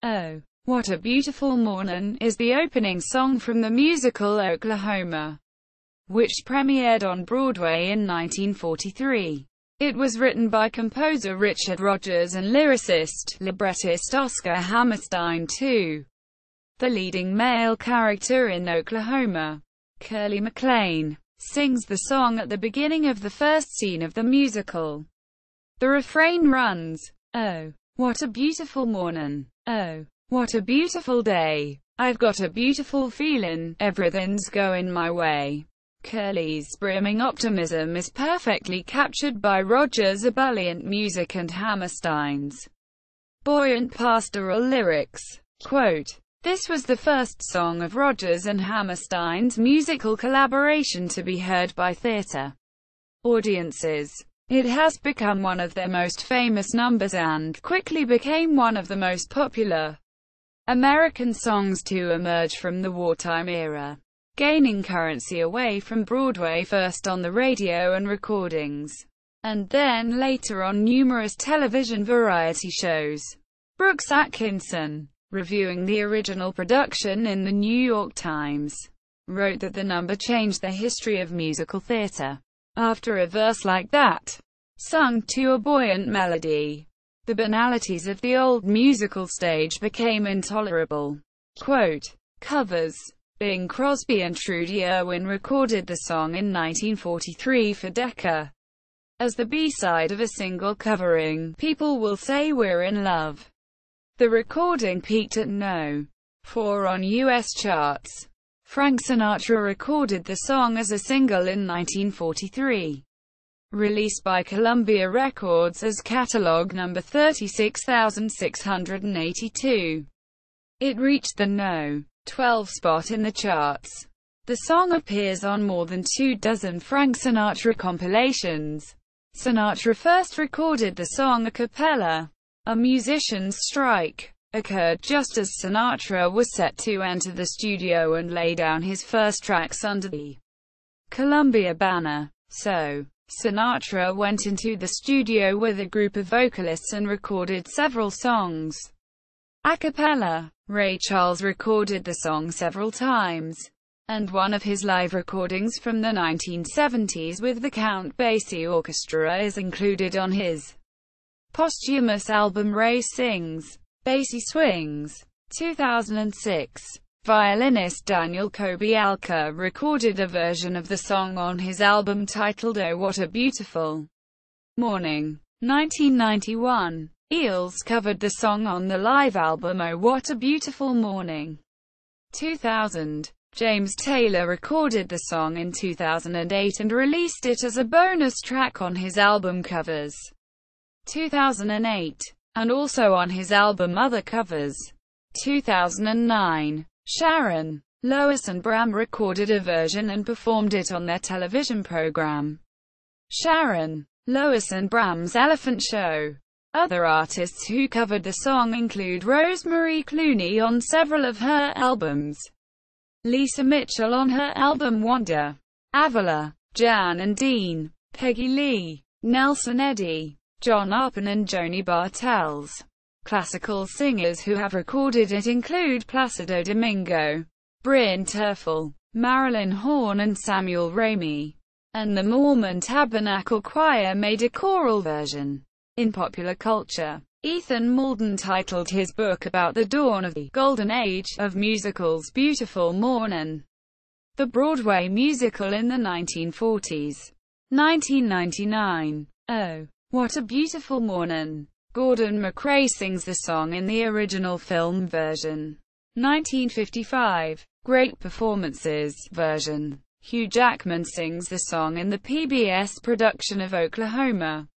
Oh, What a Beautiful Mornin' is the opening song from the musical Oklahoma, which premiered on Broadway in 1943. It was written by composer Richard Rodgers and lyricist, librettist Oscar Hammerstein II. The leading male character in Oklahoma, Curly McLain, sings the song at the beginning of the first scene of the musical. The refrain runs, "Oh, what a beautiful mornin'. Oh, what a beautiful day. I've got a beautiful feelin', everything's going my way." Curly's brimming optimism is perfectly captured by Rodgers' ebullient music and Hammerstein's buoyant pastoral lyrics. Quote, "This was the first song of Rodgers and Hammerstein's musical collaboration to be heard by theater audiences. It has become one of their most famous numbers and quickly became one of the most popular American songs to emerge from the wartime era, gaining currency away from Broadway first on the radio and recordings, and then later on numerous television variety shows." Brooks Atkinson, reviewing the original production in the New York Times, wrote that the number changed the history of musical theater. After a verse like that, sung to a buoyant melody, the banalities of the old musical stage became intolerable. Quote, "Covers. Bing Crosby and Trudy Irwin recorded the song in 1943 for Decca as the B-side of a single covering People Will Say We're in Love. The recording peaked at No. 4 on U.S. charts. Frank Sinatra recorded the song as a single in 1943. Released by Columbia Records as catalog number 36682. It reached the No. 12 spot in the charts. The song appears on more than 24 Frank Sinatra compilations. Sinatra first recorded the song a cappella. A musician's strike occurred just as Sinatra was set to enter the studio and lay down his first tracks under the Columbia banner. So, Sinatra went into the studio with a group of vocalists and recorded several songs a cappella. Ray Charles recorded the song several times, and one of his live recordings from the 1970s with the Count Basie Orchestra is included on his posthumous album Ray Sings, Basie Swings. 2006. Violinist Daniel Kobialka recorded a version of the song on his album titled Oh What a Beautiful Morning. 1991. Eels covered the song on the live album Oh What a Beautiful Morning. 2000. James Taylor recorded the song in 2008 and released it as a bonus track on his album Covers. 2008. And also on his album Other Covers. 2009. Sharon, Lois and Bram recorded a version and performed it on their television program, Sharon, Lois and Bram's Elephant Show. Other artists who covered the song include Rosemary Clooney on several of her albums, Lisa Mitchell on her album Wonder, Avila, Jan and Dean, Peggy Lee, Nelson Eddy, John Arpin and Joni Bartels. Classical singers who have recorded it include Placido Domingo, Bryn Terfel, Marilyn Horne and Samuel Ramey. And the Mormon Tabernacle Choir made a choral version. In popular culture, Ethan Maldon titled his book about the dawn of the Golden Age of musicals Beautiful Mornin', the Broadway musical in the 1940s. 1999. Oh, What a Beautiful Mornin'. Gordon McRae sings the song in the original film version. 1955. Great Performances version. Hugh Jackman sings the song in the PBS production of Oklahoma.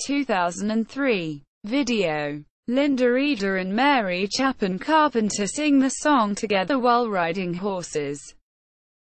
2003. Video. Linda Eder and Mary Chapin Carpenter sing the song together while riding horses.